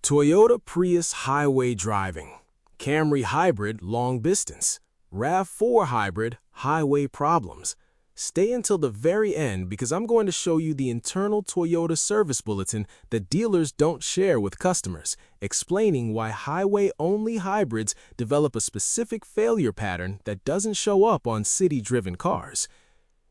Toyota Prius highway driving, Camry Hybrid long distance, RAV4 Hybrid highway problems. Stay until the very end because I'm going to show you the internal Toyota service bulletin that dealers don't share with customers, explaining why highway-only hybrids develop a specific failure pattern that doesn't show up on city-driven cars.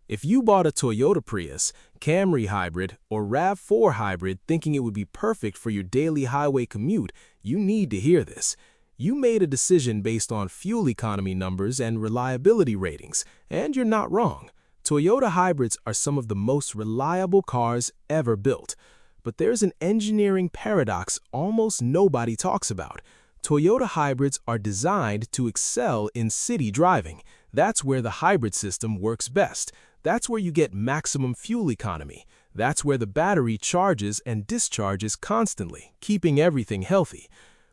If you bought a Toyota Prius, Camry Hybrid, or RAV4 Hybrid thinking it would be perfect for your daily highway commute, you need to hear this. You made a decision based on fuel economy numbers and reliability ratings, and you're not wrong. Toyota hybrids are some of the most reliable cars ever built. But there's an engineering paradox almost nobody talks about. Toyota hybrids are designed to excel in city driving. That's where the hybrid system works best. That's where you get maximum fuel economy. That's where the battery charges and discharges constantly, keeping everything healthy.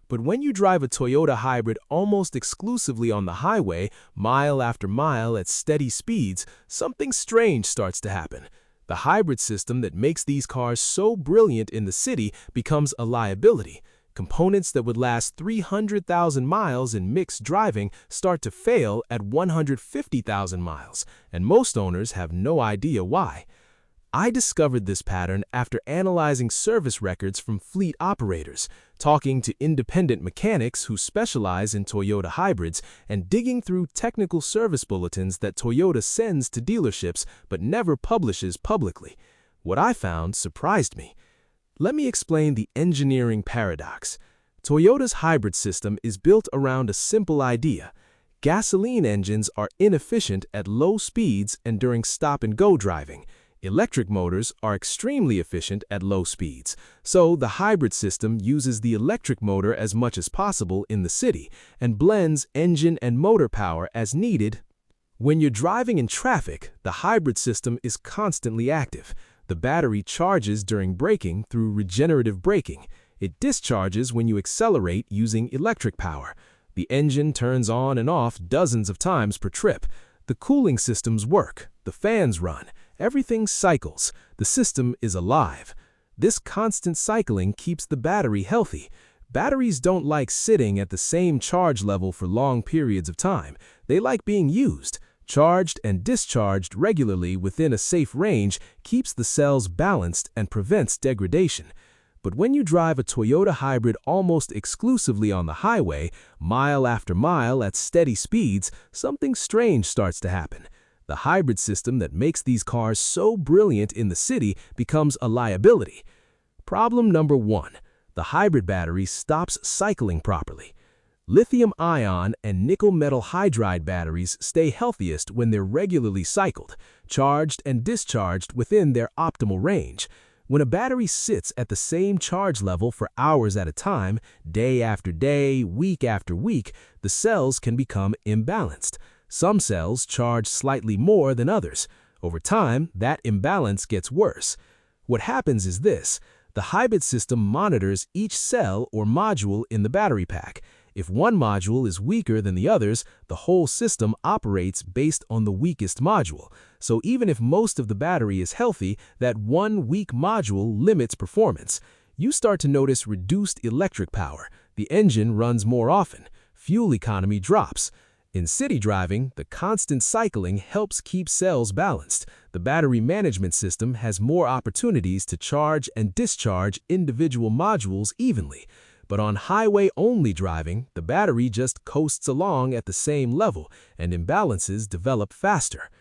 But when you drive a Toyota hybrid almost exclusively on the highway, mile after mile at steady speeds, something strange starts to happen. The hybrid system that makes these cars so brilliant in the city becomes a liability. Components that would last 300,000 miles in mixed driving start to fail at 150,000 miles, and most owners have no idea why. I discovered this pattern after analyzing service records from fleet operators, talking to independent mechanics who specialize in Toyota hybrids, and digging through technical service bulletins that Toyota sends to dealerships but never publishes publicly. What I found surprised me. Let me explain the engineering paradox. Toyota's hybrid system is built around a simple idea. Gasoline engines are inefficient at low speeds and during stop-and-go driving. Electric motors are extremely efficient at low speeds, so the hybrid system uses the electric motor as much as possible in the city and blends engine and motor power as needed. When you're driving in traffic, the hybrid system is constantly active. The battery charges during braking through regenerative braking. It discharges when you accelerate using electric power. The engine turns on and off dozens of times per trip. The cooling systems work. The fans run. Everything cycles. The system is alive. This constant cycling keeps the battery healthy. Batteries don't like sitting at the same charge level for long periods of time. They like being used. Charged and discharged regularly within a safe range keeps the cells balanced and prevents degradation. But when you drive a Toyota hybrid almost exclusively on the highway, mile after mile at steady speeds, something strange starts to happen. The hybrid system that makes these cars so brilliant in the city becomes a liability. Problem number 1. The hybrid battery stops cycling properly. Lithium-ion and nickel metal hydride batteries stay healthiest when they're regularly cycled, charged and discharged within their optimal range. When a battery sits at the same charge level for hours at a time, day after day, week after week, the cells can become imbalanced. Some cells charge slightly more than others. Over time, that imbalance gets worse. What happens is this. The hybrid system monitors each cell or module in the battery pack. If one module is weaker than the others, the whole system operates based on the weakest module. So even if most of the battery is healthy, that one weak module limits performance. You start to notice reduced electric power. The engine runs more often. Fuel economy drops. In city driving, the constant cycling helps keep cells balanced. The battery management system has more opportunities to charge and discharge individual modules evenly. But on highway-only driving, the battery just coasts along at the same level, and imbalances develop faster.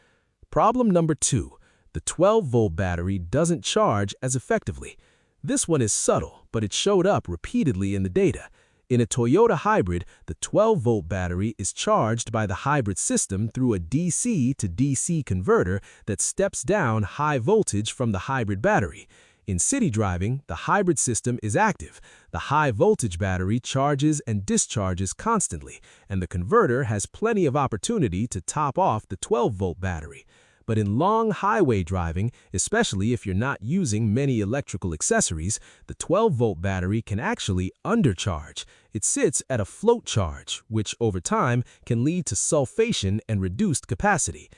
Problem number 2. The 12-volt battery doesn't charge as effectively. This one is subtle, but it showed up repeatedly in the data. In a Toyota hybrid, the 12-volt battery is charged by the hybrid system through a DC to DC converter that steps down high voltage from the hybrid battery. In city driving, the hybrid system is active. The high-voltage battery charges and discharges constantly, and the converter has plenty of opportunity to top off the 12-volt battery. But in long highway driving, especially if you're not using many electrical accessories, the 12-volt battery can actually undercharge. It sits at a float charge, which over time can lead to sulfation and reduced capacity.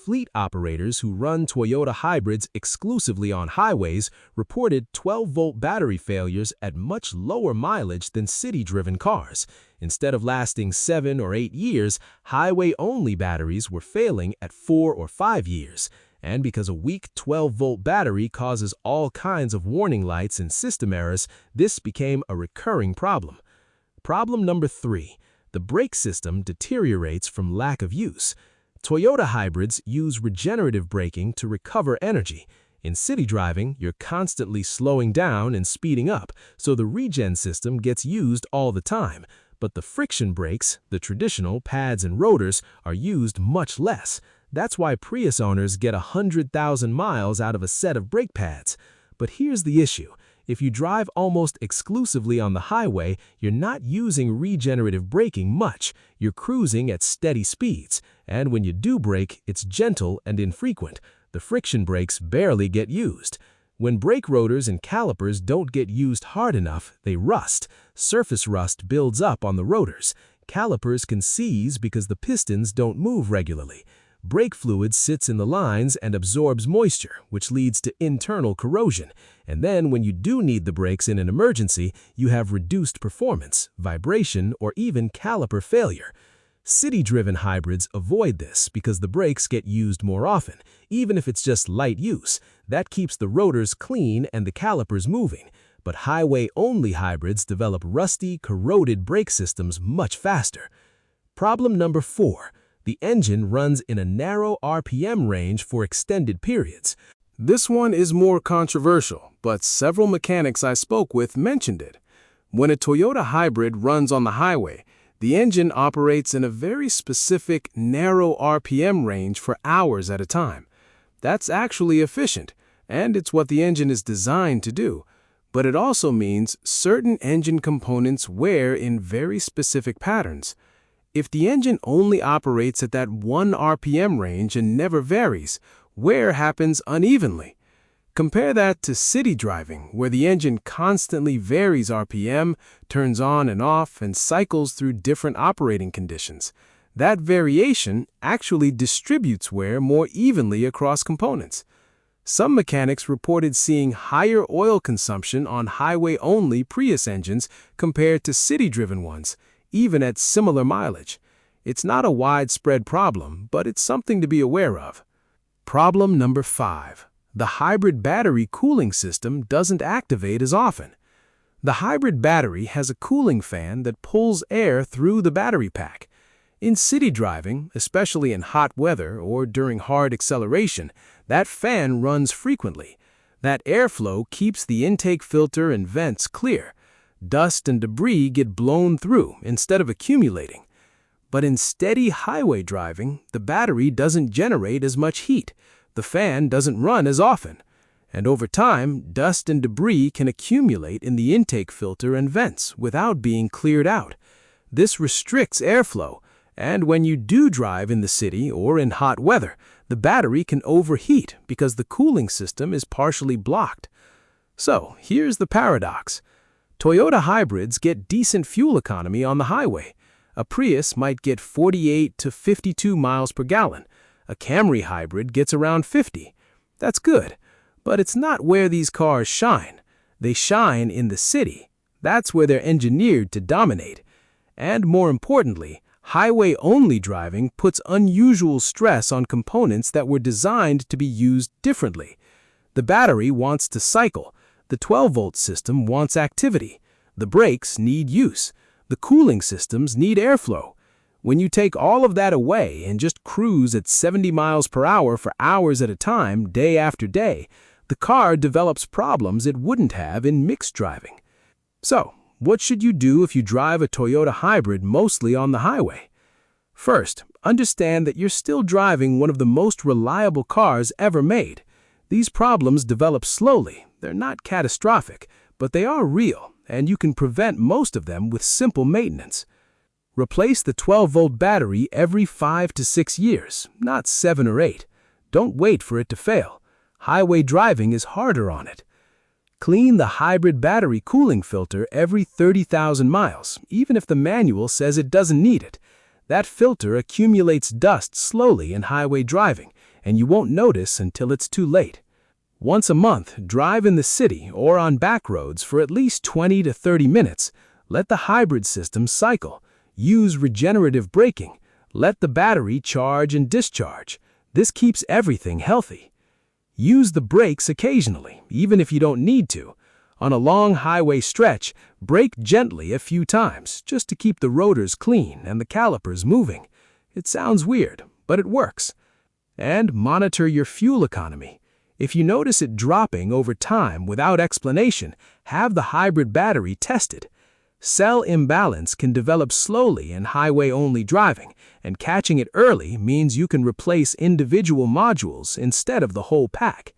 fleet operators who run Toyota hybrids exclusively on highways reported 12-volt battery failures at much lower mileage than city-driven cars. Instead of lasting 7 or 8 years, highway-only batteries were failing at 4 or 5 years. And because a weak 12-volt battery causes all kinds of warning lights and system errors, this became a recurring problem. Problem number 3. The brake system deteriorates from lack of use. Toyota hybrids use regenerative braking to recover energy. In city driving, you're constantly slowing down and speeding up, so the regen system gets used all the time. But the friction brakes, the traditional pads and rotors, are used much less. That's why Prius owners get 100,000 miles out of a set of brake pads. But here's the issue. If you drive almost exclusively on the highway, you're not using regenerative braking much. You're cruising at steady speeds. And when you do brake, it's gentle and infrequent. The friction brakes barely get used. When brake rotors and calipers don't get used hard enough, they rust. Surface rust builds up on the rotors. Calipers can seize because the pistons don't move regularly. Brake fluid sits in the lines and absorbs moisture, which leads to internal corrosion. And then when you do need the brakes in an emergency, you have reduced performance, vibration, or even caliper failure. City-driven hybrids avoid this because the brakes get used more often, even if it's just light use. That keeps the rotors clean and the calipers moving. But highway-only hybrids develop rusty, corroded brake systems much faster. Problem number 4. The engine runs in a narrow RPM range for extended periods. This one is more controversial, but several mechanics I spoke with mentioned it. When a Toyota hybrid runs on the highway, the engine operates in a very specific, narrow RPM range for hours at a time. That's actually efficient, and it's what the engine is designed to do. But it also means certain engine components wear in very specific patterns. If the engine only operates at that 1 RPM range and never varies, wear happens unevenly. Compare that to city driving, where the engine constantly varies RPM, turns on and off, and cycles through different operating conditions. That variation actually distributes wear more evenly across components. Some mechanics reported seeing higher oil consumption on highway-only Prius engines compared to city-driven ones, even at similar mileage. It's not a widespread problem, but it's something to be aware of. Problem number 5. The hybrid battery cooling system doesn't activate as often. The hybrid battery has a cooling fan that pulls air through the battery pack. In city driving, especially in hot weather or during hard acceleration, that fan runs frequently. That airflow keeps the intake filter and vents clear. Dust and debris get blown through instead of accumulating. But in steady highway driving, the battery doesn't generate as much heat. The fan doesn't run as often. And over time, dust and debris can accumulate in the intake filter and vents without being cleared out. This restricts airflow, and when you do drive in the city or in hot weather, the battery can overheat because the cooling system is partially blocked. So, here's the paradox. Toyota hybrids get decent fuel economy on the highway. A Prius might get 48 to 52 miles per gallon. A Camry Hybrid gets around 50. That's good, but it's not where these cars shine. They shine in the city. That's where they're engineered to dominate. And more importantly, highway-only driving puts unusual stress on components that were designed to be used differently. The battery wants to cycle. The 12-volt system wants activity. The brakes need use. The cooling systems need airflow. When you take all of that away and just cruise at 70 miles per hour for hours at a time, day after day, the car develops problems it wouldn't have in mixed driving. So, what should you do if you drive a Toyota hybrid mostly on the highway? First, understand that you're still driving one of the most reliable cars ever made. These problems develop slowly. They're not catastrophic, but they are real, and you can prevent most of them with simple maintenance. Replace the 12-volt battery every 5 to 6 years, not 7 or 8. Don't wait for it to fail. Highway driving is harder on it. Clean the hybrid battery cooling filter every 30,000 miles, even if the manual says it doesn't need it. That filter accumulates dust slowly in highway driving, and you won't notice until it's too late. Once a month, drive in the city or on back roads for at least 20 to 30 minutes. Let the hybrid system cycle. Use regenerative braking. Let the battery charge and discharge. This keeps everything healthy. Use the brakes occasionally, even if you don't need to. On a long highway stretch, brake gently a few times, just to keep the rotors clean and the calipers moving. It sounds weird, but it works. And monitor your fuel economy. If you notice it dropping over time without explanation, have the hybrid battery tested. Cell imbalance can develop slowly in highway-only driving, and catching it early means you can replace individual modules instead of the whole pack.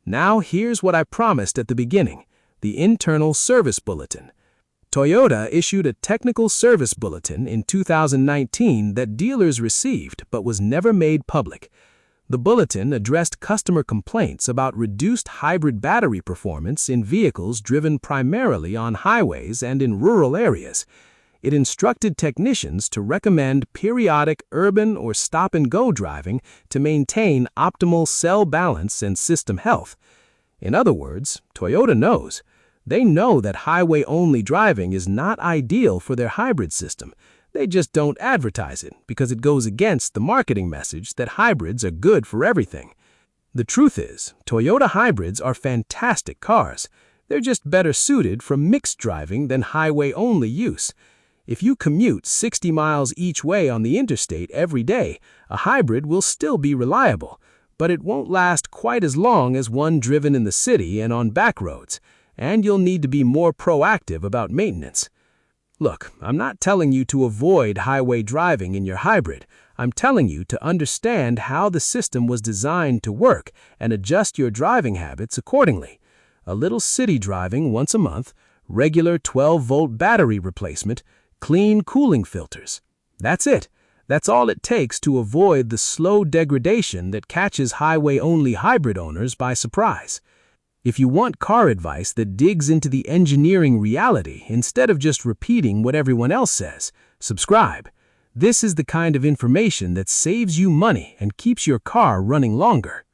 Now here's what I promised at the beginning, the internal service bulletin. Toyota issued a technical service bulletin in 2019 that dealers received but was never made public. The bulletin addressed customer complaints about reduced hybrid battery performance in vehicles driven primarily on highways and in rural areas. It instructed technicians to recommend periodic urban or stop-and-go driving to maintain optimal cell balance and system health. In other words, Toyota knows. They know that highway-only driving is not ideal for their hybrid system. They just don't advertise it because it goes against the marketing message that hybrids are good for everything. The truth is, Toyota hybrids are fantastic cars. They're just better suited for mixed driving than highway-only use. If you commute 60 miles each way on the interstate every day, a hybrid will still be reliable, but it won't last quite as long as one driven in the city and on back roads, and you'll need to be more proactive about maintenance. Look, I'm not telling you to avoid highway driving in your hybrid. I'm telling you to understand how the system was designed to work and adjust your driving habits accordingly. A little city driving once a month, regular 12-volt battery replacement, clean cooling filters. That's it. That's all it takes to avoid the slow degradation that catches highway-only hybrid owners by surprise. If you want car advice that digs into the engineering reality instead of just repeating what everyone else says, subscribe. This is the kind of information that saves you money and keeps your car running longer.